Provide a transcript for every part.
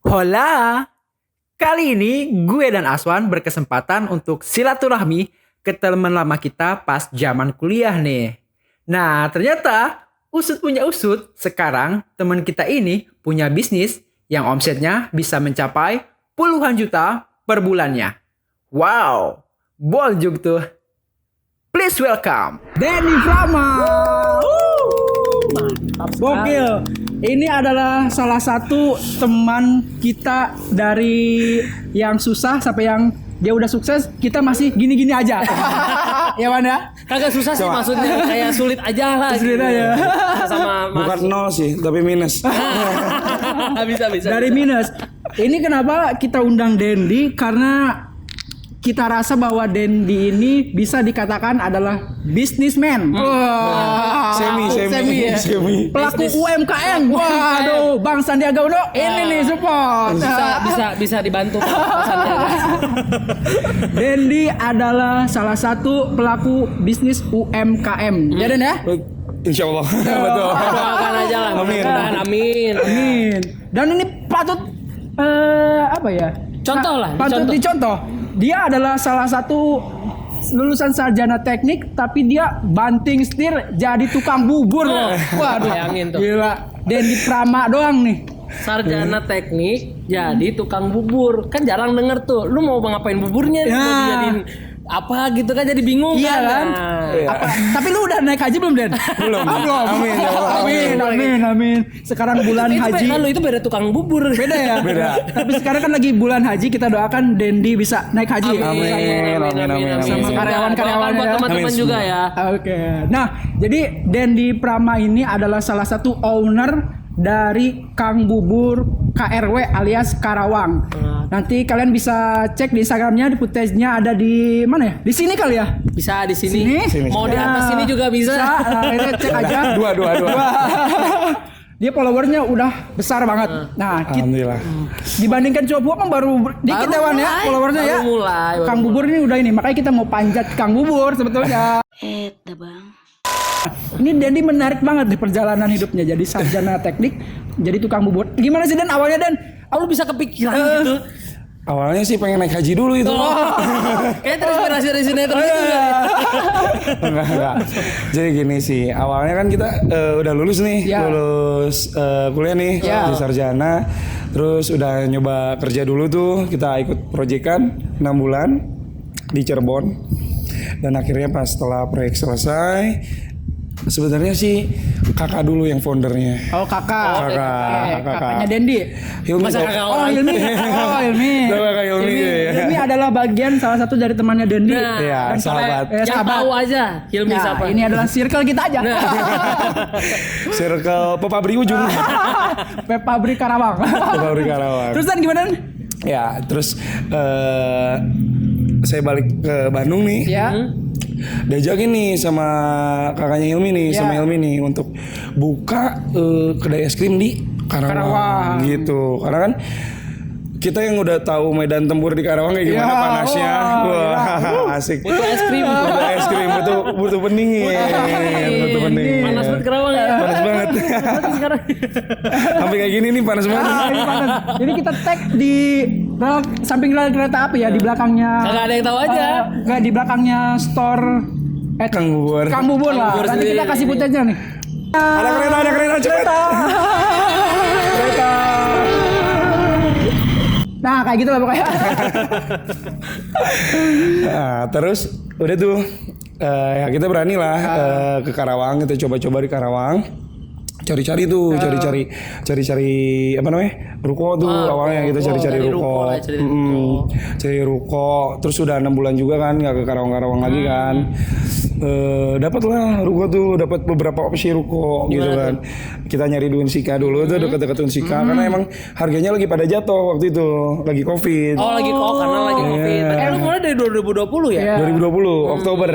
Hola! Kali ini gue dan Aswan berkesempatan untuk silaturahmi ke teman lama kita pas zaman kuliah nih. Nah, ternyata usut punya usut, sekarang teman kita ini punya bisnis yang omsetnya bisa mencapai puluhan juta per bulannya. Wow, boljuk tuh. Please welcome Denny Prama. Gokil. Ini adalah salah satu teman kita dari yang susah sampai yang dia udah sukses, kita masih gini-gini aja. Ya mana? Kagak susah sih maksudnya, kayak sulit aja lah. Sulit aja. Sama Bukan nol sih, tapi minus. bisa. Dari minus. Ini kenapa kita undang Dendi? Karena kita rasa bahwa Dendi ini bisa dikatakan adalah businessman. Wah, Semi. pelaku UMKM. Waduh, Bang Sandiaga Uno, ini nih support. bisa dibantu Pak Sandiaga. Dendi adalah salah satu pelaku bisnis UMKM. Ya Den ya? Insya Allah. Betul. Doakan aja lah. Amin. Amin. Amin. Dan ini patut apa ya? Contoh lah, Patut dicontoh. Dia adalah salah satu lulusan sarjana teknik, tapi dia banting setir jadi tukang bubur loh. Waduh, bayangin tuh. Gila. Dendi Prama doang nih. Sarjana teknik jadi tukang bubur. Kan jarang denger tuh. Lu mau ngapain buburnya? Ya. Mau dijadiin apa gitu kan, jadi bingung Iya kan? Nah. Tapi lu udah naik haji belum, Den? Belum. Belum. Amin, ya Allah. Amin. Sekarang bulan haji. Lu itu beda tukang bubur. Beda ya? Beda. Tapi sekarang kan lagi bulan haji, kita doakan Dendi bisa naik haji. Amin. Sama karyawan-karyawan buat ya. teman-teman Amin, juga semua. ya. Oke. Nah, jadi Dendi Prama ini adalah salah satu owner dari Kang Bubur KRW alias Karawang. Nanti kalian bisa cek di Instagramnya, di footage-nya ada di mana ya? Di sini kali ya? Bisa di sini. Mau di atas sini juga bisa. Nah, ini cek aja. Dua. Dia followernya udah besar banget. Nah, Alhamdulillah. dibandingkan Cobo kan baru dikit ya Wan ya followernya ya. Baru mulai. Kang Bubur ini udah ini, makanya kita mau panjat Kang Bubur sebetulnya. Bang. Ini Dendi menarik banget di perjalanan hidupnya, jadi sarjana teknik, jadi tukang bubur. Gimana sih Den awalnya Den? Lu bisa kepikiran gitu. Awalnya sih pengen naik haji dulu itu. Kayak terinspirasi dari sinetron itu ya. Enggak. Jadi gini sih, awalnya kan kita udah lulus nih, Ya. lulus kuliah nih Ya. di sarjana. Terus udah nyoba kerja dulu tuh, kita ikut proyekan 6 bulan di Cirebon. Dan akhirnya pas setelah proyek selesai, sebenarnya sih kakak dulu yang foundernya. Oh kakak. Kakaknya Dendi. Hilmi. Masa kakak Oh orang? Hilmi. Oh Hilmi. Kakak Hilmi. Hilmi adalah bagian salah satu dari temannya Dendi. Nah, Iya, Dan sahabat. Yang sahabat. tahu aja Hilmi Nah, siapa. ini adalah circle kita aja. Circle Pepabri ujung. Pabrik Karawang. Pepabri Karawang. Terus Dan gimana? Ya, terus saya balik ke Bandung nih. Ya. Diajakin nih sama kakaknya Hilmi nih, Ya. sama Hilmi nih untuk buka kedai es krim di Karawang, gitu. Karena kan kita yang udah tahu medan tempur di Karawang kayak gimana Ya, panasnya, wah, asik. Butuh es krim. Butuh es krim, butuh pendingin, butuh pendingin. Panas banget Kerawang ya. Panas banget. Sekarang. Sampai kayak gini nih panas banget. Ini panas. Jadi kita tag di samping rel kereta api ya, di belakangnya. Kagak ada yang tahu aja. Enggak, di belakangnya store Kang Bubur. Kang Bubur lah. Bubur Nanti sendiri. kita kasih footage-nya nih. Ada kereta cepet. Kereta. Nah, kayak gitu lah pokoknya. Nah, terus udah tuh ya kita berani lah ke Karawang, kita coba-coba di Karawang. Cari-cari apa namanya? Ruko tuh awalnya kita cari-cari cari ruko. ruko lah, cari ruko. Cari ruko. Terus udah 6 bulan juga kan nggak ke Karawang lagi kan. Dapat lah ruko tuh, dapat beberapa opsi ruko gitu kan. Kita nyari di Unsika dulu tuh, deket-deket Unsika karena emang harganya lagi pada jatuh waktu itu, lagi Covid. Oh lagi karena lagi Covid. Lu mulai dari 2020 ya? Iya. 2020 Oktober.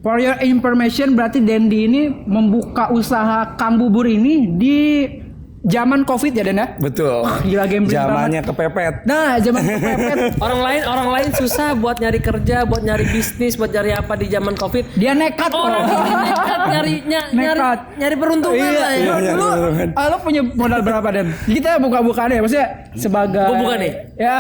For your information, berarti Dendi ini membuka usaha Kang Bubur ini di zaman Covid ya Den ya. Betul. Gila gambling Zamannya kepepet. Nah, zaman kepepet. Orang lain susah buat nyari kerja, buat nyari bisnis, buat nyari apa di zaman Covid. Dia nekat. Orang nekat Nekat. nyari peruntungan lah ya. Iya, Lu, lo punya modal berapa Den? Kita buka-bukaan ya, maksudnya sebagai. Gua buka nih. Ya.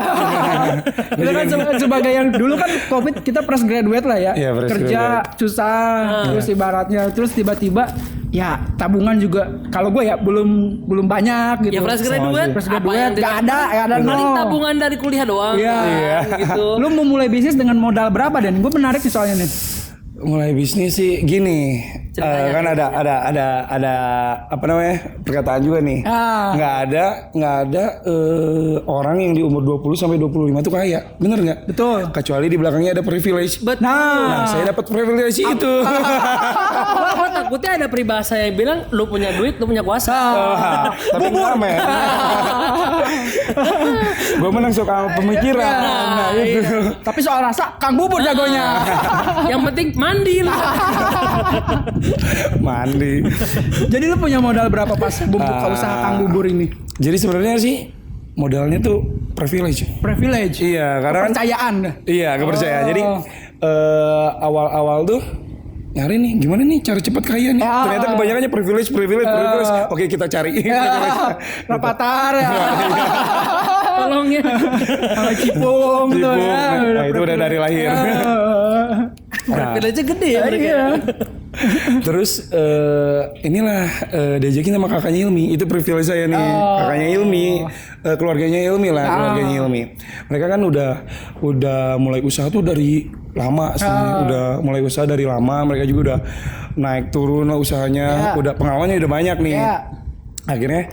Kita kan sebagai yang dulu kan Covid kita fresh graduate lah ya. Iya, fresh Kerja susah, terus ibaratnya, terus tiba-tiba ya tabungan juga. Kalau gue ya belum banyak gitu. Ya fresh graduate, Fresh apa graduate yang gak ada paling nol. tabungan dari kuliah doang. Iya. Gitu. Lu mau mulai bisnis dengan modal berapa Den? Gue menarik sih soalnya nih. Mulai bisnis sih gini, kan ada apa namanya perkataan juga nih, nggak ada orang yang di umur 20 sampai 25 tuh kaya, bener nggak? Betul. Kecuali di belakangnya ada privilege. Nah, saya dapat privilege itu. Gua takutnya ada peribahasa yang bilang lu punya duit, lu punya kuasa. Tapi ngamen. Gue menang suka pemikiran. Nah, itu. Tapi soal rasa Kang Bubur jagonya. Yang penting mandi lah. Mandi. Jadi lu punya modal berapa pas buka usaha Kang Bubur ini? Jadi sebenarnya sih modalnya tuh privilege. Privilege. Iya, karena kan Kepercayaan. Iya, kepercayaan. Jadi awal-awal tuh nyari nih gimana nih cara cepat kaya nih. Ternyata kebanyakannya privilege. Oke, kita cari. Rapatar ya. Tolong ya. Sama Cipung tuh ya. Nah, itu udah dari lahir. Privilege gede ya mereka. Iya. Terus inilah diajakin sama kakaknya Ilmi. Itu privilege saya nih. Kakaknya Ilmi, keluarganya Ilmi lah, keluarganya Ilmi. Mereka kan udah mulai usaha tuh dari lama sih. Udah mulai usaha dari lama. Mereka juga udah naik turun lah usahanya. Udah pengalamannya udah banyak nih. Akhirnya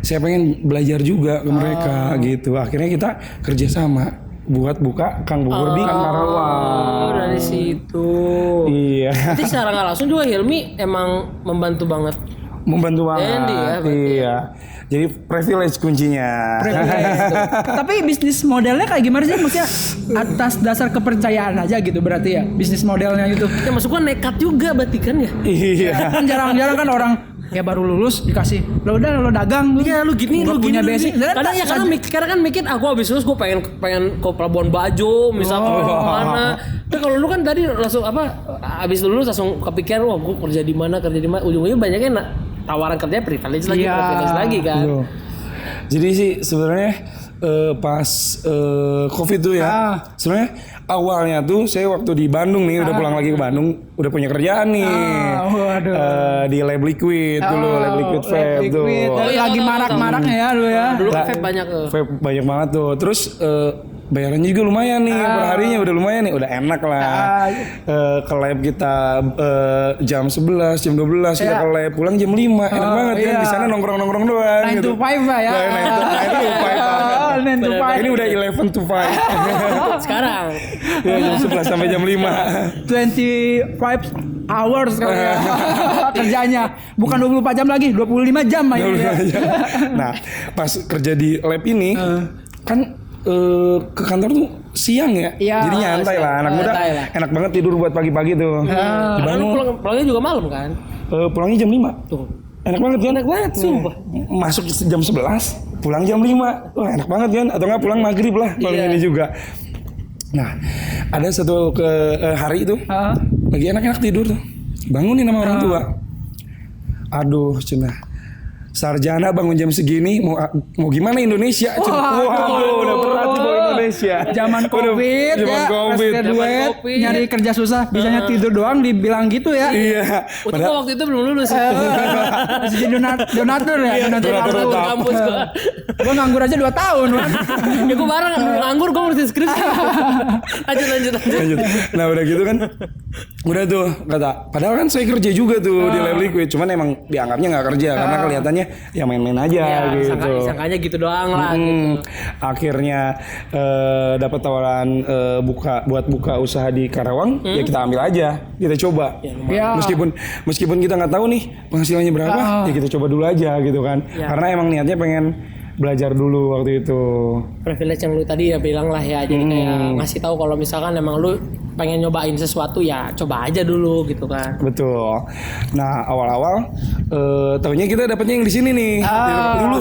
saya pengen belajar juga ke mereka gitu. Akhirnya kita kerjasama buat buka Kang Bubur di Karawang. Dari situ. Iya. Jadi secara nggak langsung juga Hilmi emang membantu banget. Membantu banget. Andy ya, berarti. Iya. Jadi privilege kuncinya. Tapi bisnis modelnya kayak gimana sih? Maksudnya atas dasar kepercayaan aja gitu berarti ya bisnis modelnya gitu. Ya masuk gua nekat juga berarti kan ya. Iya. Kan jarang-jarang kan orang ya baru lulus dikasih lo udah lo dagang Iya lu gini nggak lu punya gini, basic. Karena kan mikir aku habis lulus gue pengen ke Pelabuhan Bajo misalkan mana. Tapi kalau lu kan tadi langsung habis lulus langsung kepikiran wah gue kerja di mana ujung-ujungnya banyaknya tawaran kerja privilege lagi kan. Betul. Jadi sih sebenarnya pas Covid tuh ya. Sebenarnya awalnya tuh saya waktu di Bandung nih udah pulang lagi ke Bandung udah punya kerjaan nih. Di Lab Liquid dulu, Lab Liquid Vape tuh. Lagi marak-maraknya ya lu ya. Dulu kan vape banyak Vape banyak banget tuh. Terus bayarannya juga lumayan nih per harinya udah lumayan nih, udah enak lah. Ke lab kita jam 11, jam 12 kita ke lab, pulang jam 5. Enak banget kan di sana nongkrong-nongkrong doang 9 to 5 lah ya. 9 to 5. 9 to 5. Ini udah 11 to 5. sekarang. Ya, jam 11 sampai jam 5. 25 hours kali ya. Kerjanya bukan 24 jam lagi, 25 jam aja. Nah, pas kerja di lab ini kan ke kantor tuh siang ya. Jadi nyantai lah, anak muda enak banget tidur buat pagi-pagi tuh. Dibangun pulangnya juga malam kan. Pulangnya jam 5. Tuh. Enak banget kan? Enak banget sumpah. Masuk jam 11, pulang jam 5. Wah, enak banget kan? Atau enggak pulang maghrib lah kalau ini juga. Nah, ada satu hari itu lagi enak-enak tidur tuh. Bangunin sama orang tua. Aduh, cenah. Sarjana bangun jam segini mau gimana Indonesia? Waduh, udah berat nih bawa Indonesia. Zaman Covid graduate, nyari kerja susah, bisanya tidur doang dibilang gitu ya. Iya. Padahal waktu itu belum lulus. Masih jadi donatur ya, Donatur kampus gua. Gua nganggur aja 2 tahun. Ya gua bareng nganggur gua ngurusin skripsi. Lanjut. Nah, udah gitu kan. Udah tuh kata, padahal kan saya kerja juga tuh di Lab Liquid, cuman emang dianggapnya nggak kerja karena kelihatannya ya main-main aja gitu. Sangkanya gitu doang lah. Gitu. Akhirnya dapat tawaran buat buka usaha di Karawang, ya kita ambil aja, kita coba. Ya. Meskipun kita nggak tahu nih penghasilannya berapa, ya kita coba dulu aja gitu kan. Karena emang niatnya pengen belajar dulu waktu itu. Privilege yang lu tadi ya bilang lah ya, jadi kayak ngasih tahu kalau misalkan emang lu pengen nyobain sesuatu ya coba aja dulu gitu kan. Betul. Nah awal-awal tahunya kita dapatnya yang di sini nih.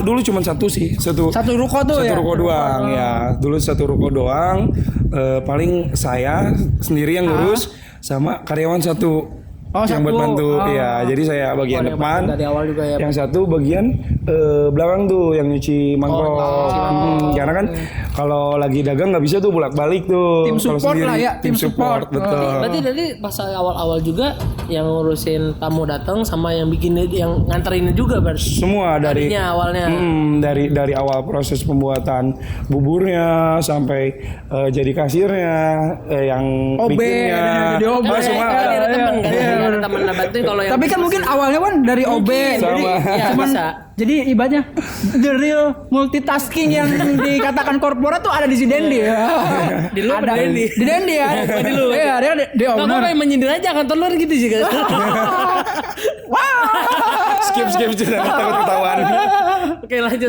Dulu cuma satu sih, satu ruko tuh satu ya. ruko doang ya. Dulu satu ruko doang. Paling saya sendiri yang ngurus sama karyawan satu. Yang buat bantu, ya. Jadi saya bagian depan. Dari awal juga ya. Yang satu bagian belakang tuh yang nyuci mangkok. Karena kan kalau lagi dagang nggak bisa tuh bolak-balik tuh. Tim Kalau support sendiri, lah ya, tim support. betul. Berarti pas awal-awal juga yang ngurusin tamu datang sama yang bikin yang nganterinnya juga berarti. Semua dari Tadinya awalnya. dari awal proses pembuatan buburnya sampai jadi kasirnya, yang OB, bikinnya, jadi OB. semua Kan ada. ada temen kan, ada temen bantuin kalau yang. Tapi kan mungkin awalnya kan dari OB, jadi ya, cuman bisa. jadi ibaratnya the real multitasking yang dikatakan korporat tuh ada di si Dendi ya. Di lu apa di Dendi? Di Dendi ya. Di lu. Iya, dia di Nggak, gue owner. pengen menyindir aja kantor lu gitu sih kan. skip takut ketahuan. Oke lanjut.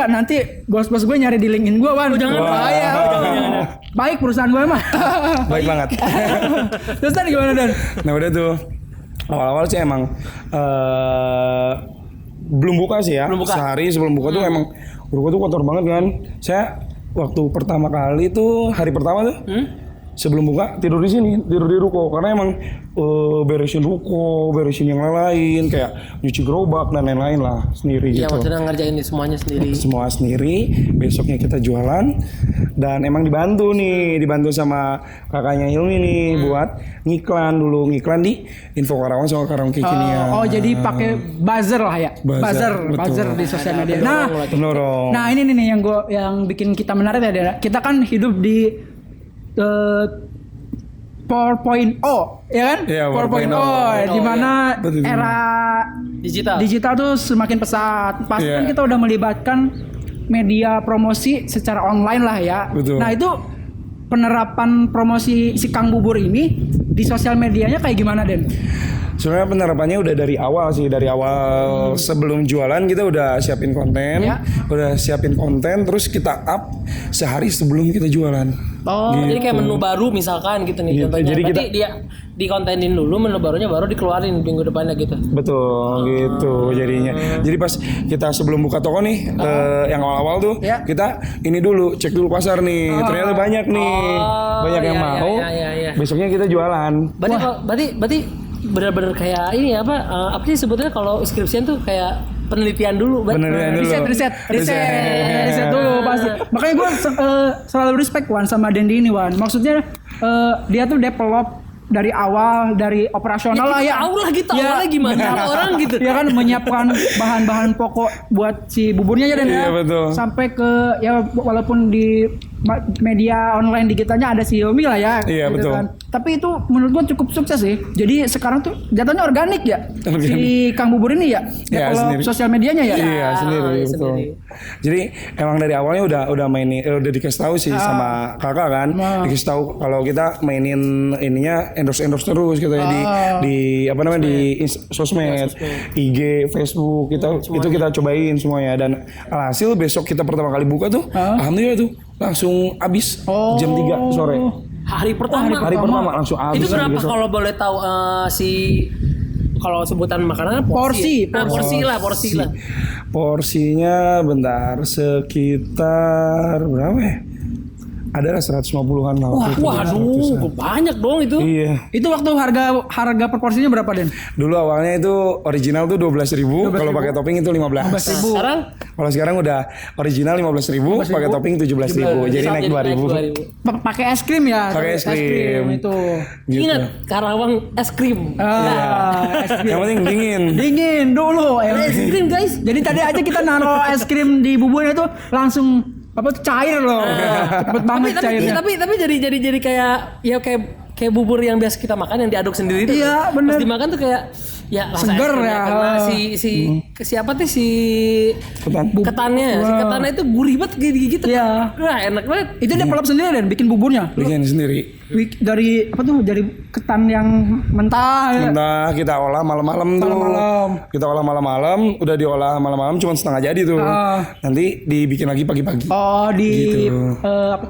Nanti bos-bos gue nyari di LinkedIn gue, Wan. Jangan. Bahaya. Jangan. Baik perusahaan gue mah. Baik banget. Terus tadi gimana, Dan? Nah udah tuh awal-awal sih emang belum buka sih ya. Belum buka. Sehari sebelum buka tuh emang ruko tuh kotor banget kan. Saya waktu pertama kali tuh hari pertama tuh sebelum buka tidur di sini, tidur di ruko karena emang beresin ruko, beresin yang lain kayak nyuci gerobak dan lain-lain lah sendiri Iya gitu. maksudnya ngerjain semuanya sendiri. Semua sendiri, besoknya kita jualan dan emang dibantu sama kakaknya Hilmi nih buat ngiklan di Info Karawang sama Karawang Kekinian. Oh, jadi pakai buzzer lah ya. Buzzer, betul. Buzzer di sosial media. Nah, Pendorong. Nah ini nih yang bikin kita menarik ya, Dera. Kita kan hidup di 4.0 ya kan? Iya, 4.0 di mana Betul. era digital tuh semakin pesat. Pasti kan Iya. kita udah melibatkan media promosi secara online lah ya. Betul. Nah itu penerapan promosi si Kang Bubur ini di sosial medianya kayak gimana, Den? Sebenarnya penerapannya udah dari awal sih, dari awal sebelum jualan kita udah siapin konten, Ya. terus kita up sehari sebelum kita jualan. Oh, jadi kayak menu baru misalkan gitu nih Gitu, contohnya. jadi Berarti dia dikontenin dulu menu barunya baru dikeluarin minggu depannya gitu. Betul gitu jadinya. Jadi pas kita sebelum buka toko nih, yang awal-awal tuh Ya. kita ini dulu cek dulu pasar nih, ternyata banyak nih, banyak yang iya, mau. iya. Besoknya kita jualan. Berarti benar-benar kayak ini apa sih sebetulnya kalau skripsian tuh kayak penelitian dulu. Penelitian dulu. Riset dulu pasti. Makanya gue selalu respect Wan sama Dendi ini, Wan. Maksudnya dia tuh develop dari awal, dari operasional lah ya. Tahu lah gitu awalnya gimana orang gitu. Ya kan menyiapkan bahan-bahan pokok buat si buburnya ya, Dan ya. Iya, betul. Sampai ke ya walaupun di media online digitalnya ada si Hilmi lah ya. Iya, betul. Kan. Tapi itu menurut gua cukup sukses sih. Jadi sekarang tuh jatuhnya organik ya. Si Kang Bubur ini ya. Iya, Develop sendiri. sosial medianya ya. Iya sendiri iya, betul. sendiri. Jadi emang dari awalnya udah mainin, udah dikasih tahu sih sama kakak kan, dikasih tahu kalau kita mainin ininya endorse terus gitu ya di apa namanya di sosmed, IG, Facebook itu kita cobain semuanya dan alhasil besok kita pertama kali buka tuh, alhamdulillah tuh langsung habis jam 3 sore. Hari pertama. Hari pertama langsung habis. Itu berapa besok. kalau boleh tahu kalau sebutan makanan porsi. Nah, porsi lah. Porsinya bentar sekitar berapa ya? Adalah 150-an lah. Waduh, banyak dong itu. Iya. Itu waktu harga per porsinya berapa, Den? Dulu awalnya itu original tuh 12.000, kalau pakai topping itu 15. Sekarang Kalau sekarang udah original 15.000, pakai topping 17.000. Jadi naik 2.000. Pakai es krim ya? Pakai es krim. itu. Gitu. Ingat Karawang es krim. Es krim. Yang penting dingin. Dingin dulu. Es krim guys. Jadi tadi aja kita naruh es krim di buburnya tuh langsung cair loh. Cepet banget cairnya. Tapi jadi kayak bubur yang biasa kita makan yang diaduk sendiri itu. Iya, bener. Pas dimakan tuh kayak ya rasa Seger es krimnya ya. karena si siapa tuh si Ketan. ketannya, si ketannya itu gurih banget gigit. Iya. Wah, enak banget. Itu dia pelap sendiri dan bikin buburnya. Bikin sendiri. Dari apa tuh? Dari ketan yang mentah ya. Nah, kita olah malam-malam tuh. Malam-malam. Kita olah malam-malam, udah diolah malam-malam cuma setengah jadi tuh. Nanti dibikin lagi pagi-pagi. Oh, di Gitu.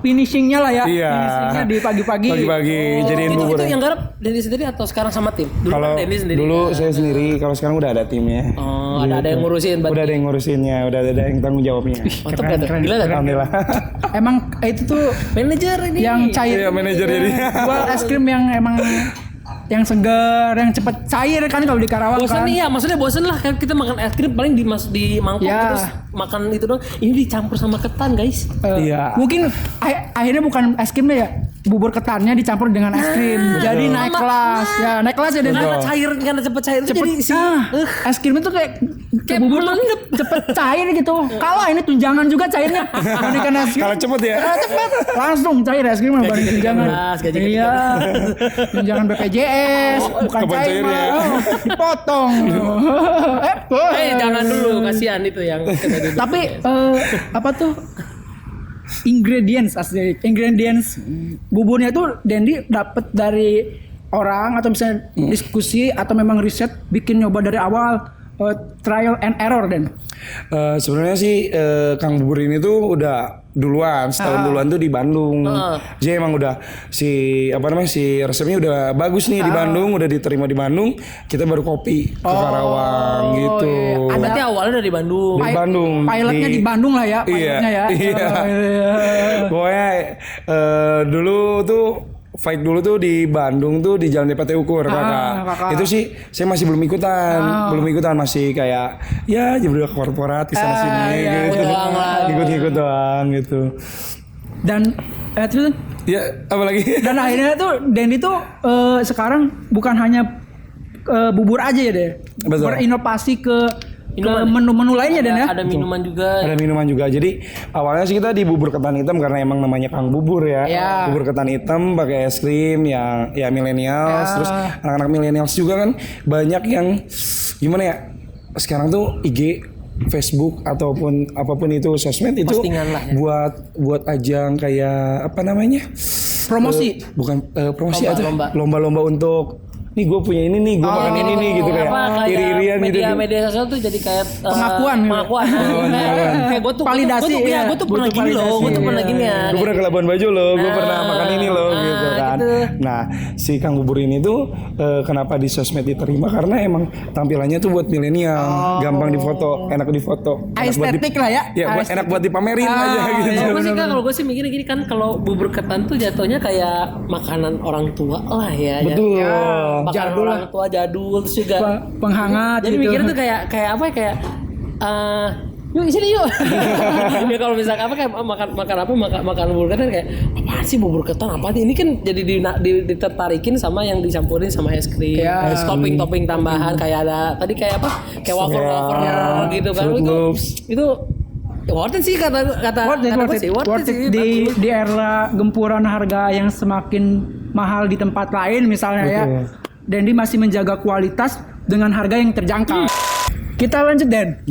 finishingnya lah ya. Iya. Finishingnya di pagi-pagi. Pagi-pagi jadiin Itu bubur. yang garap Dendi sendiri atau sekarang sama tim? Dulu Kalau kan Dendi sendiri. dulu saya sendiri, kalau sekarang udah ada timnya. Oh, ada yang ngurusin berarti. Udah ada yang ngurusinnya, udah ada yang tanggung jawabnya. Mantap Keren, ya. keren. Gila kan? Alhamdulillah. Emang itu tuh Manajer ini. yang cair. Iya, manajer jadi. Jual es krim yang emang yang segar, yang cepet cair kan kalau di Karawang Bosan kan. nih ya, maksudnya bosan lah kan kita makan es krim paling di mangkok Ya. terus makan itu dong. Ini dicampur sama ketan guys. Iya. Mungkin akhirnya bukan es krimnya ya, bubur ketannya dicampur dengan es krim. Jadi naik kelas. Ya, naik kelas ya dan Karena cair, karena cepet cair itu jadi si es krim itu kayak bubur tuh cepet cair gitu. Kalah ini tunjangan juga cairnya. Dibandingkan es krim. Kalau cepet ya. Cepet langsung cair es krim dibanding tunjangan. keras, gaji Iya. Tunjangan BPJS bukan Kapan cair cairnya? mah. Dipotong. jangan dulu kasihan itu yang Tapi apa tuh? Ingredients buburnya tuh Dendi dapat dari orang atau misalnya diskusi atau memang riset bikin nyoba dari awal, trial and error Den. Sebenarnya sih Kang Bubur ini tuh udah duluan, setahun duluan tuh di Bandung. Jadi emang udah si resepnya udah bagus nih di Bandung, udah diterima di Bandung. Kita baru kopi ke Karawang gitu. iya. berarti awalnya dari Bandung. Di Bandung. Pilotnya di Bandung lah ya, pilotnya ya. Iya. Oh, iya. Pokoknya dulu tuh fight dulu tuh di Bandung tuh di Jalan DPT Ukur kakak. Itu sih saya masih belum ikutan, masih kayak ya jadi korporat di sana sini gitu. Ikut-ikut doang gitu. Dan terus Ya apalagi dan akhirnya tuh Dendi tuh sekarang bukan hanya bubur aja ya deh. Betul. Berinovasi ke Minuman. menu-menu lainnya Dan ya. Ada minuman juga. ada minuman juga. Jadi awalnya sih kita di bubur ketan hitam karena emang namanya Kang Bubur ya. Iya. Bubur ketan hitam pakai es krim yang ya millennials, terus anak-anak millennials juga kan banyak yang gimana ya? Sekarang tuh IG, Facebook ataupun apapun itu sosmed itu Postingan lah ya. buat ajang kayak apa namanya? Promosi. Bukan promosi Lomba, aja. Lomba-lomba untuk nih gue punya ini nih, gue makan ini nih gitu kayak iri-irian gitu. Media sosial tuh jadi kayak Pengakuan. Kayak gue tuh Validasi, iya. gue tuh pernah Butuh gini loh, gue tuh validasi, pernah gini ya. Gue pernah ke Labuan Bajo loh, gue pernah makan ini loh gitu kan. gitu. Nah si Kang Bubur ini tuh kenapa di sosmed diterima karena emang tampilannya tuh buat milenial, gampang difoto, enak difoto, enak buat Estetik lah ya. ya buat enak buat dipamerin aja gitu. Kalau gue sih kan, kalau gue sih mikirnya gini kan, kalau bubur ketan tuh jatuhnya kayak makanan orang tua lah ya. Betul. Makanan Jadul orang tua jadul terus juga. Penghangat Jadi gitu. mikirnya tuh kayak apa ya, kayak yuk sini yuk. Ya kalau misalkan apa kayak makan bubur ketan kayak apa sih bubur ketan apa sih? Ini kan jadi ditertarikin sama yang dicampurin sama es krim. Ya. Topping tambahan kayak ada tadi kayak apa? Kayak wafer gitu kan. Fruit Loops. Itu worth it sih kata gue sih, worth it sih. Di era gempuran harga yang semakin mahal di tempat lain misalnya ya. Dendi masih menjaga kualitas dengan harga yang terjangkau. Kita lanjut Den.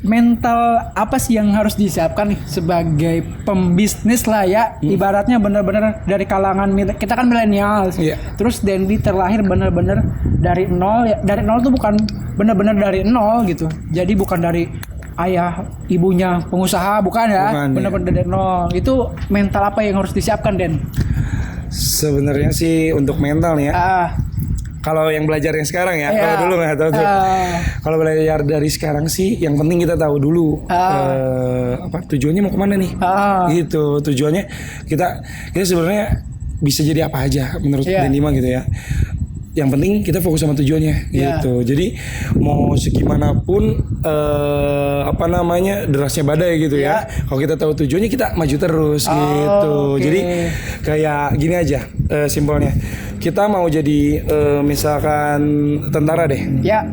Mental apa sih yang harus disiapkan nih sebagai pembisnis lah ya, ibaratnya benar-benar dari kalangan kita kan milenial. Terus Dendi terlahir benar-benar dari nol ya. Dari nol tuh bukan benar-benar dari nol gitu. Jadi bukan dari ayah ibunya pengusaha, bukan ya. Bukan, benar-benar dari nol. Itu mental apa yang harus disiapkan Den? Sebenarnya sih untuk mental nih ya. Kalau yang belajar yang sekarang ya, kalau dulu nggak tahu tuh. Kalau belajar dari sekarang sih, yang penting kita tahu dulu apa tujuannya mau kemana nih. Gitu tujuannya kita sebenarnya bisa jadi apa aja menurut Dendi mah gitu ya. Yang penting kita fokus sama tujuannya gitu. Jadi mau segimanapun apa namanya derasnya badai gitu ya. Kalau kita tahu tujuannya kita maju terus gitu. Jadi kayak gini aja simpelnya. Kita mau jadi misalkan tentara deh. Ya.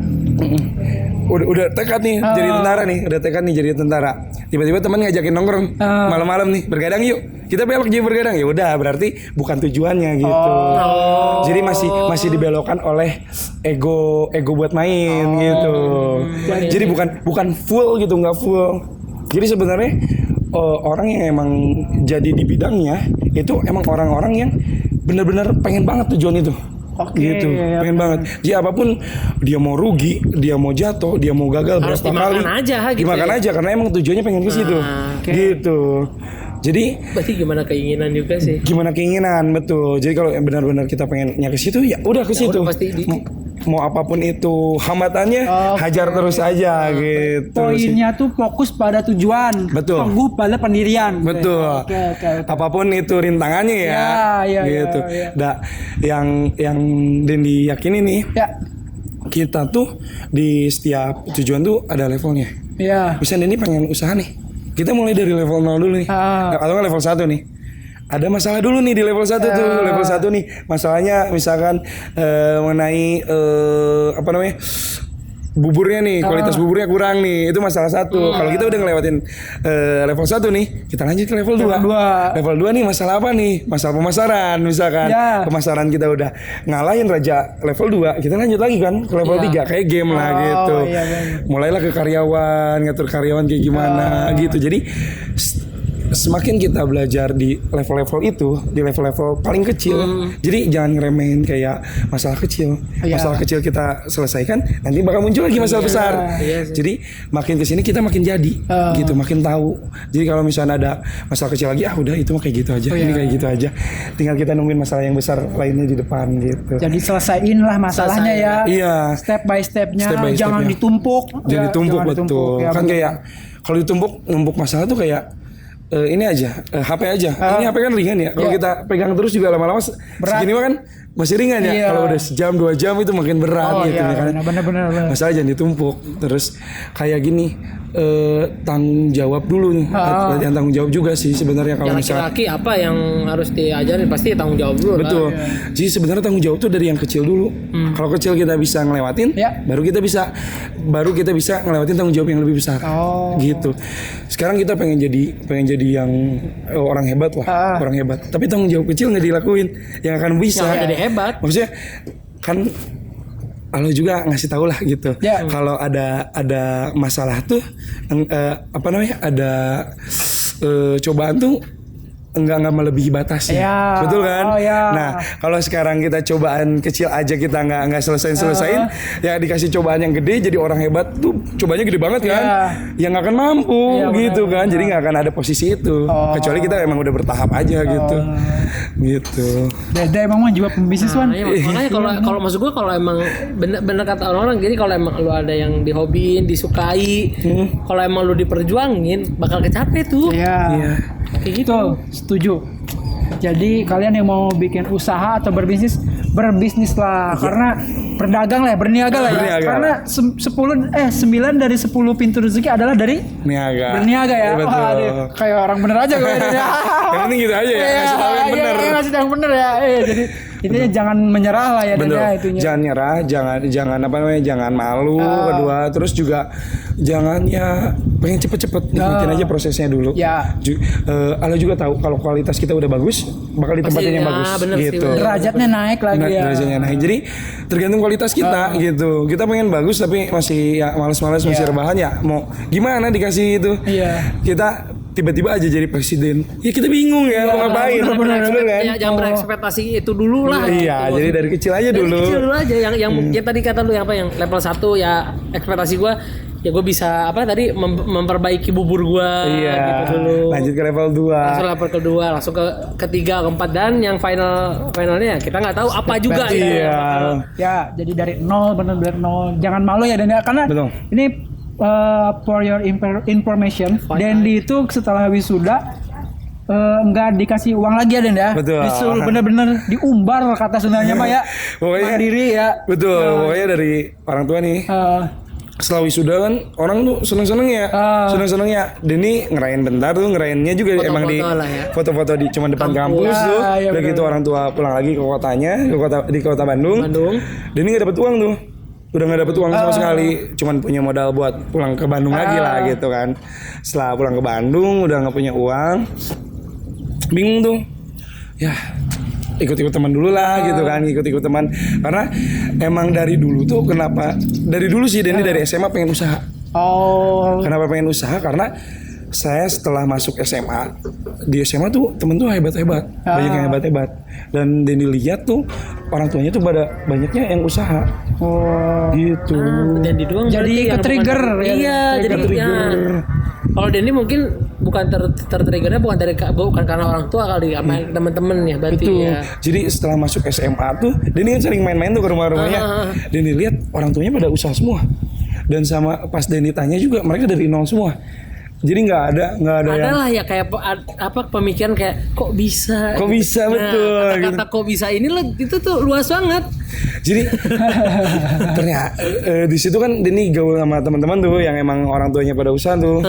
Udah tekad nih jadi tentara nih, udah tekad nih jadi tentara. Tiba-tiba teman ngajakin nongkrong malam-malam nih, bergadang yuk. kita belok jadi bergadang, ya udah berarti bukan tujuannya gitu. Jadi masih dibelokkan oleh ego buat main gitu. Jadi bukan full gitu, nggak full. Jadi sebenarnya orang yang emang jadi di bidangnya itu emang orang-orang yang benar-benar pengen banget tujuan itu. Gitu, pengen banget. Jadi apapun dia mau rugi, dia mau jatuh, dia mau gagal Harus berapa kali, dimakan aja gitu dimakan ya. aja karena emang tujuannya pengen ke situ. Gitu. Jadi Berarti gimana keinginan juga sih. gimana keinginan, betul. Jadi kalau benar-benar kita pengennya ke situ, ya udah ke situ. udah pasti Mau apapun itu hambatannya, hajar terus aja gitu. Poinnya tuh fokus pada tujuan, Betul. teguh pada pendirian. Betul. Oke. Apapun itu rintangannya ya. Ya, gitu. ya. Yang Dendi yakini nih, Ya. kita tuh di setiap tujuan tuh ada levelnya. Ya. Misalnya Dendi pengen usaha nih, kita mulai dari level 0 dulu nih. Atau nggak level 1 nih. Ada masalah dulu nih di level 1 tuh. Level 1 nih masalahnya misalkan mengenai apa namanya, buburnya nih, kualitas buburnya kurang nih, itu masalah 1. Kalau kita udah ngelewatin level 1 nih, kita lanjut ke level 2. Level 2 nih masalah apa nih? Masalah pemasaran misalkan. Ya. Pemasaran kita udah ngalahin raja level 2, kita lanjut lagi kan ke level 3 kayak game lah gitu. iya, bener. Mulailah ke karyawan, ngatur karyawan kayak gimana gitu. Jadi semakin kita belajar di level-level itu, di level-level paling kecil, jadi jangan ngeremehin kayak masalah kecil. Masalah kecil kita selesaikan, nanti bakal muncul lagi masalah besar. Jadi makin kesini kita makin jadi, gitu, makin tahu. Jadi kalau misalnya ada masalah kecil lagi, udah itu mah kayak gitu aja, ini kayak gitu aja. Tinggal kita nungguin masalah yang besar lainnya di depan gitu. Jadi selesaiin lah masalahnya ya. Iya. Step by stepnya, Step by jangan stepnya. ditumpuk. Jadi Ya, tumpuk jangan betul. Ya, Kan betul. kayak kalau numpuk masalah tuh kayak ini aja, HP aja. Ini HP kan ringan ya. Kalau kita pegang terus juga lama-lama segini mah kan masih ringan ya. Iya. Kalau udah sejam 2 jam itu makin berat gitu ya kan. benar. Masalah jangan ditumpuk. Terus kayak gini, tanggung jawab dulu nih. Latihan tanggung jawab juga sih sebenarnya kalau Ya misalnya. laki-laki apa yang harus diajarin pasti tanggung jawab dulu Betul. lah. Jadi sebenarnya tanggung jawab tuh dari yang kecil dulu. Kalau kecil kita bisa ngelewatin, Ya. baru kita bisa ngelewatin tanggung jawab yang lebih besar. Gitu. Sekarang kita pengen jadi yang orang hebat lah, orang hebat. Tapi tanggung jawab kecil nggak dilakuin, yang akan bisa. Yang jadi hebat. Maksudnya kan Allah juga ngasih tahu lah gitu. Ya. Kalau ada masalah tuh, apa namanya, ada cobaan tuh enggak melebihi batas Ya. betul kan? Ya. Nah kalau sekarang kita cobaan kecil aja kita nggak selesaiin, ya dikasih cobaan yang gede jadi orang hebat tuh cobanya gede banget kan? Yang nggak akan mampu gitu kan? Jadi nggak akan ada posisi itu kecuali kita emang udah bertahap aja gitu. Beda emang mah jiwa pembisnis Wan. Makanya kalau maksud gue kalau emang bener kata orang-orang, jadi kalau emang lu ada yang dihobiin, disukai, kalau emang lu diperjuangin bakal kecapek tuh. Iya. Kayak gitu. Betul, setuju. Jadi kalian yang mau bikin usaha atau berbisnis lah, karena berdagang lah, berniaga lah ya. Berniaga. Karena 9 dari 10 pintu rezeki adalah dari berniaga ya. Betul. Wah, aduh, kayak orang bener aja gue ini. Yang penting gitu aja ya, ngasih tahu yang bener. Iya, ngasih tahu yang bener ya. Jadi intinya jangan menyerah lah ya, dan Betul. ya itunya. Jangan nyerah, jangan apa namanya, jangan malu. Kedua, terus juga jangan ya pengen cepet-cepet, nikmatin aja prosesnya dulu. Ya. Allah juga tahu kalau kualitas kita udah bagus, bakal ditempatin yang ya, bagus. bener sih, Gitu. bener. Derajatnya naik lagi ya. Derajatnya naik. Jadi tergantung kualitas kita gitu. Kita pengen bagus tapi masih ya males-males, masih rebahan ya. Mau gimana dikasih itu? Iya. Kita tiba-tiba aja jadi presiden. Ya kita bingung ya mau ngapain. Bener kan? Ya, jangan berekspektasi itu dulu lah. Iya, gitu. jadi dari kecil aja Dari dulu. kecil dulu aja yang tadi kata lu yang apa, yang level 1 ya ekspektasi gua ya gue bisa apa tadi memperbaiki bubur gua gitu dulu. Lanjut ke level 2. Langsung level kedua, langsung ke ketiga, keempat, dan yang finalnya kita nggak tahu apa juga gitu. Iya. Ya, jadi dari nol, benar-benar nol. Jangan malu ya, Dan ya, karena Betul. ini for your information, Dendi itu setelah wisuda nggak dikasih uang lagi ya, Den ya. Betul. Disuruh bener-bener diumbar kata Sundanya mah ya. Pokoknya mandiri ya. Betul. Pokoknya dari orang tua nih. Setelah wisuda kan orang tuh seneng-seneng ya. Seneng-seneng ya. Denny ngerayain bentar tuh, ngerayainnya juga Foto-foto emang di lah ya. foto-foto di cuman depan kampus tuh. Iya, Udah bener. gitu orang tua pulang lagi ke kotanya, di kota Bandung. Denny nggak dapet uang tuh. Udah nggak dapet uang sama sekali, cuman punya modal buat pulang ke Bandung lagi lah gitu kan. Setelah pulang ke Bandung udah nggak punya uang, bingung tuh ya ikut-ikut teman dulu lah gitu kan, ikut-ikut teman karena emang dari dulu tuh dari dulu sih Denny dari SMA pengen usaha. Kenapa pengen usaha? Karena saya setelah masuk SMA, di SMA tuh temen tuh hebat-hebat, banyak yang hebat-hebat. Dan Denny lihat tuh orang tuanya tuh banyaknya yang usaha. Gitu. Dan di doang Jadi berarti yang ke-trigger, bukan- ya. Iya, jadi Ke-trigger. kalau Denny mungkin bukan tertriggernya bukan karena orang tua kali, sama teman-teman ya berarti Betul. ya. Jadi setelah masuk SMA tuh, Denny kan sering main-main tuh ke rumah-rumahnya. Denny lihat orang tuanya pada usaha semua. Dan sama pas Denny tanya juga mereka dari nol semua. Jadi nggak ada yang Adalah ya kayak pemikiran kayak kok bisa. Kok bisa, betul, Kata-kata kok bisa ini loh itu tuh luas banget. Jadi ternyata di situ kan Denny gaul sama teman-teman tuh yang emang orang tuanya pada usaha tuh.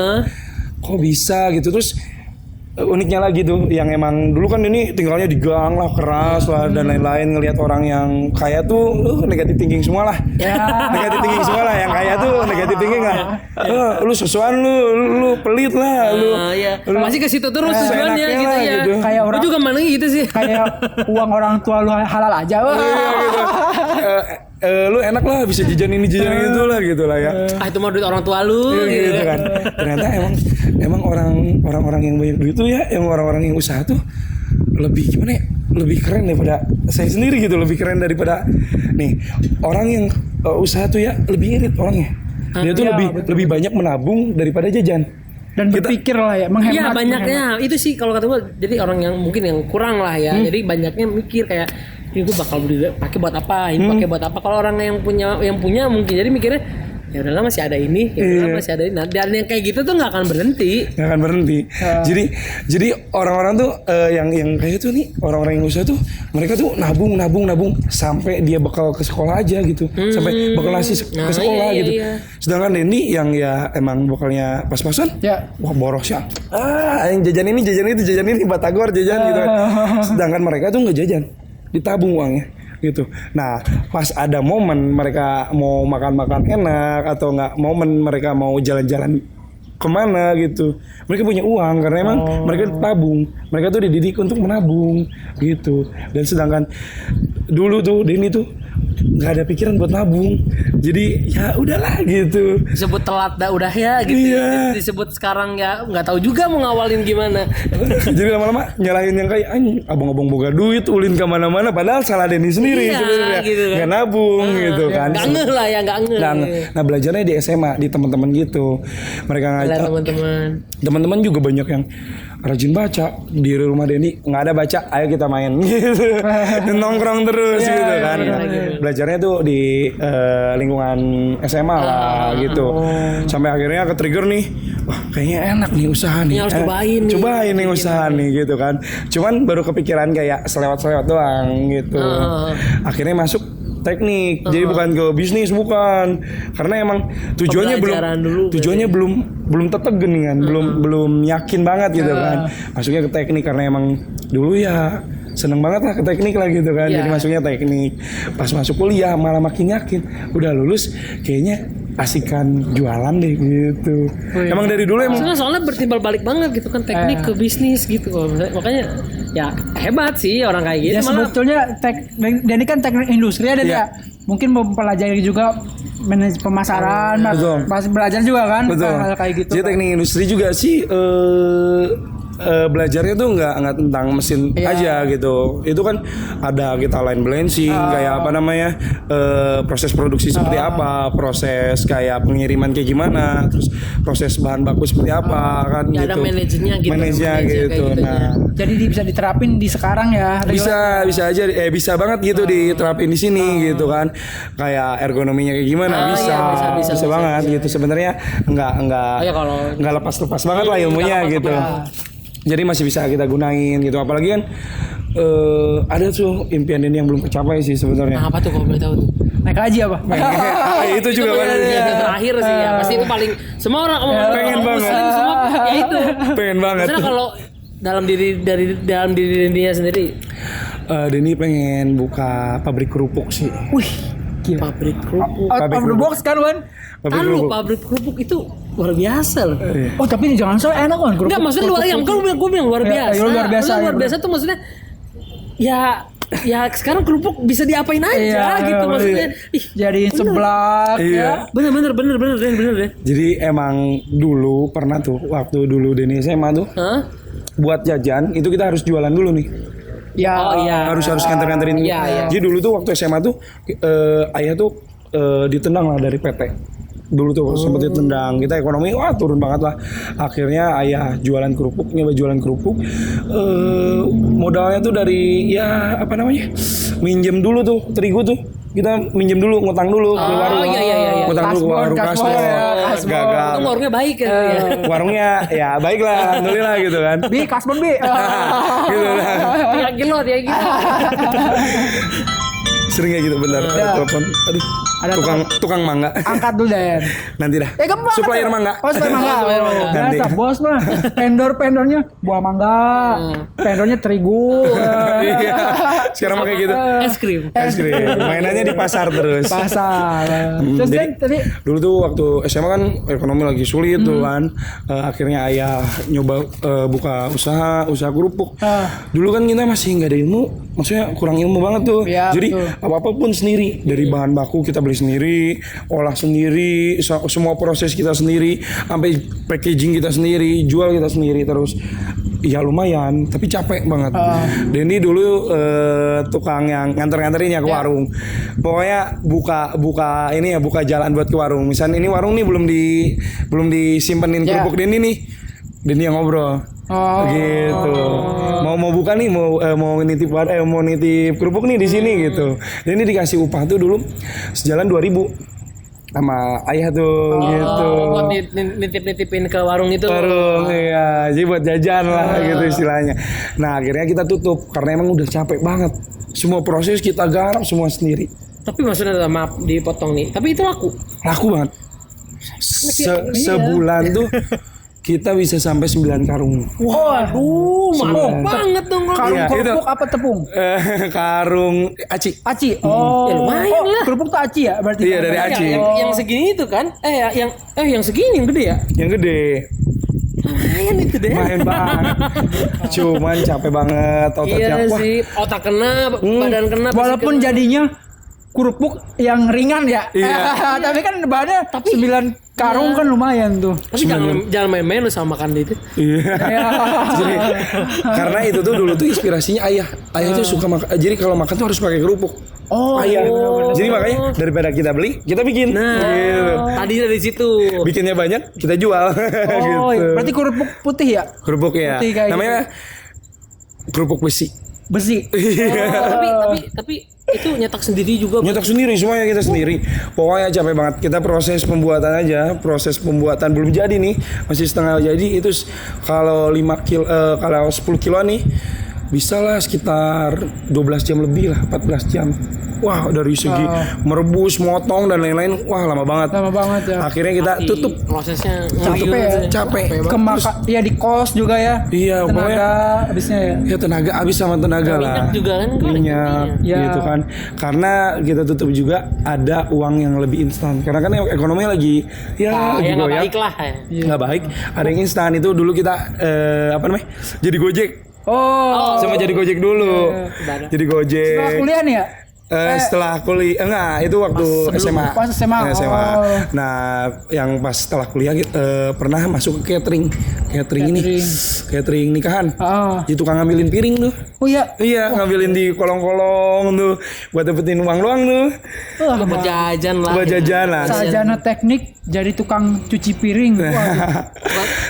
Kok bisa gitu terus uniknya lagi tuh yang emang dulu kan ini tinggalnya di gang lah keras lah dan lain-lain ngelihat orang yang kaya tuh negatif thinking semua lah. Negatif thinking semua lah yang kaya tuh negatif thinking lah. Lu susuan lu pelit lah lu. Iya. Masih ke situ terus tujuannya seenaknya gitu lah, ya. gitu. Kayak Gua orang juga mana gitu sih. kayak uang orang tua lu halal aja. Lu enak lah bisa jajan ini jajan itu lah gitu lah ya. Itu mau duit orang tua lu Gitu gitu. kan. Ternyata emang orang-orang yang banyak duit tuh ya, yang orang-orang yang usaha tuh lebih gimana ya? Lebih keren daripada saya sendiri gitu, lebih keren daripada nih orang yang usaha tuh ya lebih irit orangnya. Dia tuh lebih banyak menabung daripada jajan. Dan berpikir lah ya, menghemat. Iya banyaknya itu sih kalau kata gue jadi orang yang mungkin yang kurang lah ya. Jadi banyaknya mikir kayak ini gue bakal beli pakai buat apa, ini pakai buat apa. Kalau orang yang punya mungkin jadi mikirnya ya udahlah masih ada ini, ya udahlah masih ada ini. Nah, dan yang kayak gitu tuh nggak akan berhenti. Nggak akan berhenti. Jadi orang-orang tuh yang kayak itu nih orang-orang yang usaha tuh mereka tuh nabung sampai dia bekal ke sekolah aja gitu, sampai bekal nasi ke sekolah iya, gitu. iya. Sedangkan Denny yang ya emang bekalnya pas-pasan, Ya. wah boros ya. Yang jajan ini jajan ini batagor jajan gitu. Sedangkan mereka tuh nggak jajan, ditabung uangnya gitu. Nah, pas ada momen mereka mau makan-makan enak atau nggak momen mereka mau jalan-jalan kemana gitu, mereka punya uang karena emang mereka tabung, mereka tuh dididik untuk menabung gitu. Dan sedangkan dulu tuh Denny tuh nggak ada pikiran buat nabung, jadi ya udahlah gitu. Disebut telat dah udah ya gitu. Iya. Disebut sekarang ya nggak tahu juga mau ngawalin gimana. Jadi lama-lama nyalahin yang kayak abang-abang boga duit ulin kemana-mana padahal salah Denny sendiri Iya, sebenarnya gitu kan. nggak nabung gitu kan. Nggak ngeh lah ya nggak ngeh. Nah belajarnya di SMA di teman-teman gitu, mereka Lah, ngajak teman-teman. teman-teman juga banyak yang rajin baca di rumah Denny, nggak ada baca ayo kita main gitu. Nongkrong terus gitu kan. Belajarnya tuh di lingkungan SMA lah gitu, sampai akhirnya ke trigger nih, wah kayaknya enak nih usaha nih. Ini harus cobain nih. Cobain nih usaha nih gitu kan. Cuman baru kepikiran kayak selewat-selewat doang gitu. Akhirnya masuk teknik, jadi bukan ke bisnis, bukan, karena emang tujuannya Pembelajaran dulu, tujuannya belum tetegen nih kan, belum yakin banget gitu kan, masuknya ke teknik karena emang dulu ya seneng banget lah ke teknik lah gitu kan, Iya. jadi masuknya teknik, pas masuk kuliah malah makin yakin, udah lulus kayaknya asikan jualan deh gitu, emang dari dulu emang Soalnya bertimbal balik banget gitu kan teknik ke bisnis gitu. Makanya ya hebat sih orang kayak gitu. Ya Malah sebetulnya Denny kan teknik industri ada Iya. ya. Mungkin mempelajari juga manajemen pemasaran, Betul. masih belajar juga kan betul. hal kayak gitu. Jadi teknik industri juga sih belajarnya tuh nggak tentang mesin aja gitu. Itu kan ada kita line balancing, kayak apa namanya proses produksi seperti apa, proses kayak pengiriman kayak gimana, terus proses bahan baku seperti apa kan ya gitu. ada manajernya gitu. Manajernya manajer gitu. kayak Nah, Jadi bisa diterapin di sekarang ya. bisa aja bisa banget gitu diterapin di sini gitu kan, kayak ergonominya kayak gimana bisa, iya, bisa banget gitu sebenarnya nggak ya kalau nggak lepas banget lah ilmunya gitu, jadi masih bisa kita gunain gitu, apalagi kan ada tuh impian ini yang belum tercapai sih sebenarnya. apa tuh kalau boleh tahu tuh? Naik haji apa? Itu juga kan yang terakhir sih ya. Pasti itu paling semua orang pengen banget. Muslim semua ya itu. Pengen banget. Maksudnya kalau dalam diri dia sendiri. Denny pengen buka pabrik kerupuk sih. Wih, Gila. Pabrik kerupuk. Out of the box kan Wan? Pabrik Kan lu kerupuk. pabrik kerupuk itu luar biasa loh. Oh tapi jangan salah enak Wan. Enggak maksudnya luar yang gue bilang luar Ya, biasa. ya, luar biasa, Maksudnya luar ya, biasa tuh maksudnya ya sekarang kerupuk bisa diapain aja Iya, gitu iya. maksudnya. Ih, Jadiin seblak Iya. ya. bener deh. Jadi emang dulu pernah tuh waktu dulu Denny SMA tuh Hah? buat jajan itu kita harus jualan dulu nih. Ya. Oh iya. Harus nganter-nganterin. Iya, iya. Jadi dulu tuh waktu SMA tuh ayah tuh ditendang lah dari PT. Dulu tuh sempet ditendang, kita ekonomi wah turun banget lah. Akhirnya ayah jualan kerupuk, nyoba jualan kerupuk. Modalnya tuh dari ya apa namanya? Minjem dulu tuh terigu tuh. Kita minjem dulu, ngutang dulu ke warung. iya. Ngutang dulu ke Kasbon, warung kasbon, kasbon. ya, kasbon. Gagal. Itu warungnya baik kan ya. Warungnya ya baiklah, alhamdulillah gitu kan. Bi, kasbon Bi. Gitu lah. Tiga kilo. Sering kayak gitu bener. Ada telepon. Aduh. Ada Tukang mangga. Angkat dulu Den. Nanti dah. Kamu angkat Supplier dong. mangga. Oh supplier mangga. Nanti. Biasa bos mah. Pendornya buah mangga. Pendornya terigu. Iya. Sekarang mah kayak gitu. Es krim. Es krim. Mainannya di pasar terus. Pasar. Terus Jadi, Den tadi dulu tuh waktu SMA kan ekonomi lagi sulit tuh kan. Akhirnya ayah nyoba buka usaha kerupuk. Dulu kan kita masih nggak ada ilmu, maksudnya kurang ilmu banget tuh. Iya, Jadi betul. apa-apa pun sendiri, dari bahan baku kita beli sendiri, olah sendiri, semua proses kita sendiri, sampai packaging kita sendiri, jual kita sendiri terus. Ya lumayan, tapi capek banget. Denny dulu tukang yang nganter-nganterin ya ke warung. Pokoknya buka ini ya, buka jalan buat ke warung. Misalnya ini warung nih belum disimpenin Ya. kerupuk Denny nih. Denny yang ngobrol. Oh. Gitu. Mau buka nih, mau nitip kerupuk nih di sini gitu. Denny dikasih upah tuh dulu sejalan 2.000 sama ayah tuh gitu. Buat nitip-nitipin ke warung itu. Warung iya, jadi buat jajan lah gitu istilahnya. Nah akhirnya kita tutup karena emang udah capek banget. Semua proses kita garap semua sendiri. Tapi maksudnya maaf dipotong nih. Tapi itu laku. Laku banget. Sebulan tuh kita bisa sampai 9 karung. Waduh, mantap banget dong. karung Iya, kerupuk itu. apa tepung? Karung aci. Aci. Oh. Ya, lumayan lah. Kerupuk tuh aci ya berarti. Iya, dari aci. Yang segini itu kan? Yang segini yang gede ya? Yang gede. Lumayan itu deh. Main banget. Cuman capek banget ototnya. Iya Wah, sih, otak kena, badan kena. fisik Walaupun kena. jadinya kerupuk yang ringan ya. Iya. Tapi kan bahannya 9 karung kan lumayan tuh. Tapi jangan main-main lu sama makan itu. Iya. Jadi, karena itu tuh dulu tuh inspirasinya ayah. Ayah tuh suka makan. Jadi kalau makan tuh harus pakai kerupuk. Oh, Ayah. Jadi makanya daripada kita beli, kita bikin. Nah, Gitu. tadi dari situ. Bikinnya banyak, kita jual. Oh, gitu. berarti kerupuk putih ya? Kerupuk ya. Putih kayak Namanya kerupuk besi. Besi. Tapi itu nyetak sendiri juga. Nyetak sendiri semuanya kita sendiri. Pokoknya capek banget. Kita proses pembuatan aja, proses pembuatan belum jadi nih, masih setengah jadi. Itu kalau 5 kilo, kalau 10 kilo nih bisa lah sekitar 12 jam lebih lah, 14 jam. Wah dari segi merebus, motong dan lain-lain, wah lama banget. Lama banget ya. Akhirnya kita tutup. Prosesnya Capek ya? Capek. Ya di kos juga ya. Iya, pokoknya Tenaga habisnya ya. ya tenaga habis sama tenaga lah. minyak juga kan? Minyak Ya. gitu kan. Karena kita tutup juga ada uang yang lebih instan. Karena kan ekonomi lagi ya Ya nggak goyang. baik lah ya. Nggak baik. Ada yang instan itu dulu kita apa namanya? Jadi Gojek. Oh. Sama jadi Gojek dulu. Jadi Gojek. Setelah kuliah nih ya? Setelah kuliah enggak itu waktu SMA. Pas SMA. Oh. Nah, yang pas setelah kuliah pernah masuk ke catering ini. Catering nikahan. Ah. Jadi tukang ngambilin piring tuh. Oh iya. Iya, ngambilin di kolong-kolong tuh buat dapetin uang doang tuh. Buat jajan lah. Buat jajan lah. Sarjana teknik jadi tukang cuci piring. Waduh.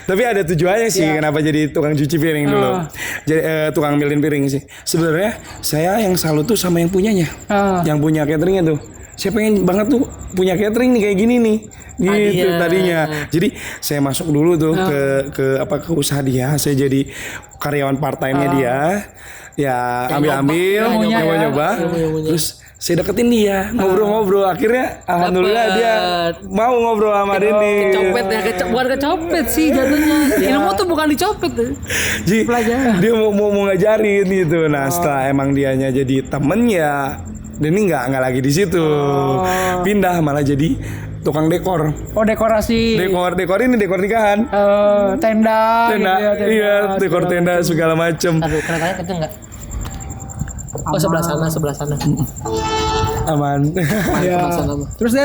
Tapi ada tujuannya sih kenapa jadi tukang cuci piring dulu. Jadi tukang ngambilin piring sih. Sebenarnya saya yang salut tuh sama yang punyanya. Yang punya cateringnya tuh. Saya pengen banget tuh punya catering nih kayak gini nih. Gitu tadinya. Jadi saya masuk dulu tuh ke usaha dia. Saya jadi karyawan part time-nya dia. Ya ambil-ambil, nyoba-nyoba. Terus saya deketin dia, ngobrol-ngobrol. Akhirnya alhamdulillah dia mau ngobrol sama Denny. Kecopet ya, bukan kecopet sih jatuhnya. Ilmu tuh bukan dicopet. Jadi dia mau ngajarin gitu. Nah setelah emang dianya jadi temen ya Denny nggak lagi di situ. Pindah malah jadi tukang dekor. Oh, dekorasi. Dekor ini dekor nikahan. Tenda. Tenda, gitu ya, iya, dekor tenda segala macem. Aduh, keretanya kenceng nggak? Oh, sebelah sana. Aman. Iya. Sana. Terus.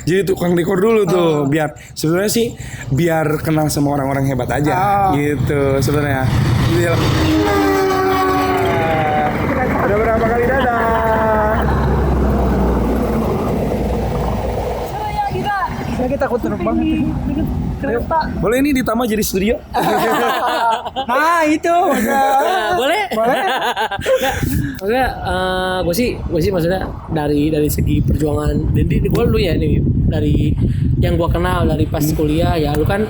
Jadi tukang dekor dulu tuh, biar sebenarnya sih biar kenal sama orang-orang hebat aja, gitu sebenarnya. Iya. Udah berapa kali dadah? Kita takut terbang. Boleh ini ditambah jadi studio? Nah, itu. Boleh? Maksudnya gue sih maksudnya dari segi perjuangan Dendi, gue lu ya nih dari yang gue kenal dari pas kuliah ya, lu kan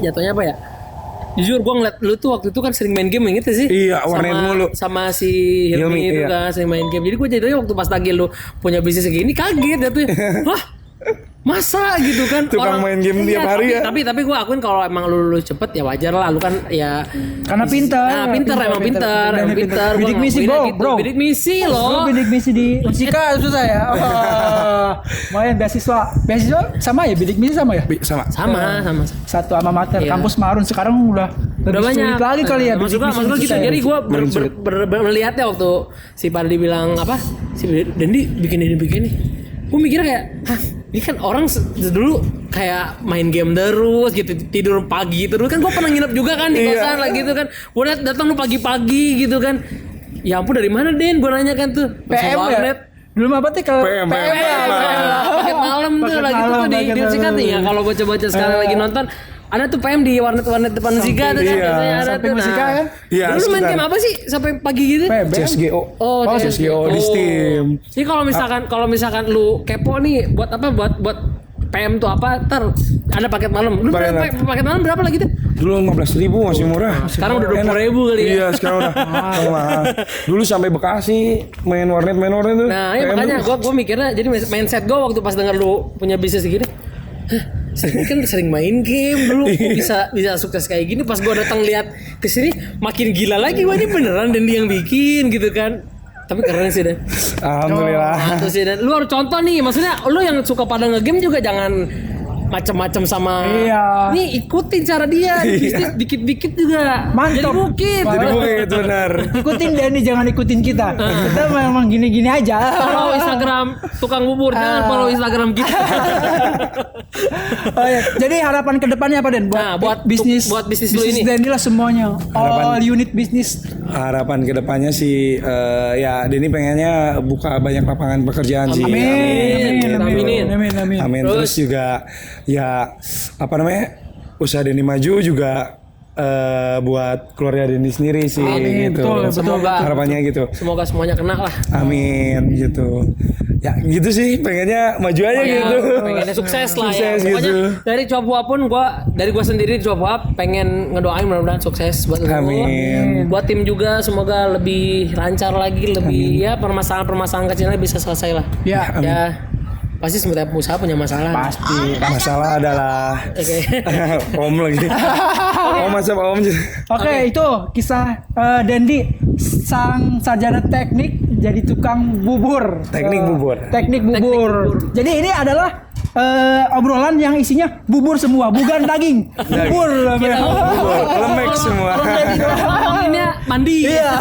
jatuhnya apa ya? Jujur gue ngeliat lu tuh waktu itu kan sering main game gitu sih. Iya, warnet mulu. Sama si Hilmi itu iya. kan sering main game. Jadi gue jadinya waktu pas lagi lu punya bisnis segini kaget ya tuh. Wah, masa gitu kan Tukang main game tiap hari ya. Tapi gue akuin kalau emang lu lulus cepet ya wajar lah, lu kan ya Karena pintar. Nah, emang pintar. Bidik Gua misi, ngakuin bro. Bidik misi loh. Lu bidik misi di Unsika susah ya. Lumayan beasiswa sama ya, bidik misi sama ya. Sama. Sama. Satu alma mater, Iya. kampus Marun sekarang udah lebih banyak sulit lagi kali ya. Maksud bidik misi gue gitu. susah ya. Jadi gue melihatnya waktu si Pardi bilang apa, si Dendi bikin ini. Gue mikirnya kayak, hah, ini kan orang dulu kayak main game terus gitu, tidur pagi terus kan. Gue pernah nginep juga kan di kosan lah gitu kan. Gue datang lu pagi-pagi gitu kan. Ya ampun, dari mana Den? Gue nanya kan tuh. PM ya. Belum apa tuh kalau PM. Paket malam tuh Paket lagi tuh malam, di paket Unsika malam. nih ya. Kalau baca-baca sekarang lagi nonton, ada tuh PM di warnet depan Unsika tuh kan. iya. Biasanya ada Samping tuh. Unsika kan? Iya, Dulu main sekitar. game apa sih sampai pagi gitu? PB. CSGO. Oh, CSGO di Steam. Jadi kalau misalkan lu kepo nih buat apa buat PM tuh apa? Ntar ada paket malam. Lu paket malam berapa lagi tuh? Dulu 15.000 masih murah. Sekarang udah 20.000 kali ya. Iya, sekarang udah mahal. Dulu sampai Bekasi main warnet tuh. Nah, ya makanya gue mikirnya jadi mindset gue waktu pas denger lu punya bisnis gini. Hah, sering main game dulu kok bisa sukses kayak gini. Pas gue datang lihat ke sini makin gila lagi. Wah, ini beneran Dendi yang bikin gitu kan. Tapi keren sih Dan. Alhamdulillah. Terus Dan, lu harus contoh nih. Maksudnya lu yang suka pada ngegame juga jangan macam-macam sama. Iya. Nih ikutin cara dia, bisnis dikit-dikit juga. Mantap. Jadi bukit. Jadi bukit benar. Ikutin Denny, jangan ikutin kita. Kita memang gini-gini aja. Follow Instagram tukang bubur, jangan follow Instagram kita. Oh, iya. Jadi harapan kedepannya apa Den? Buat bisnis lu ini. Denny lah semuanya. All unit bisnis. Harapan kedepannya sih ya Denny pengennya buka banyak lapangan pekerjaan sih. Amin. Terus juga ya apa namanya, usaha Denny maju juga buat keluarga Denny sendiri sih. Gitu. Betul. Semoga Harapannya gitu. Semoga semuanya kena lah. Amin gitu. Ya gitu sih, pengennya maju aja gitu. Pengennya sukses lah ya. Sukses Pokoknya gitu. dari Coba pun dari gua sendiri Coba pengen ngedoain mudah-mudahan sukses buat lu. Amin. Buat tim juga semoga lebih lancar lagi, lebih ya permasalahan kecilnya bisa selesai lah. Ya. Ya. Pasti setiap usaha punya masalah. Pasti. Masalah adalah Oke. om lagi. Om. Oke, itu kisah Dendi, sang sarjana teknik jadi tukang bubur. Teknik bubur. Teknik bubur. Jadi ini adalah obrolan yang isinya bubur semua, bukan daging. Bubur. Bubur, lemek semua. Ngomonginnya mandi. Iya.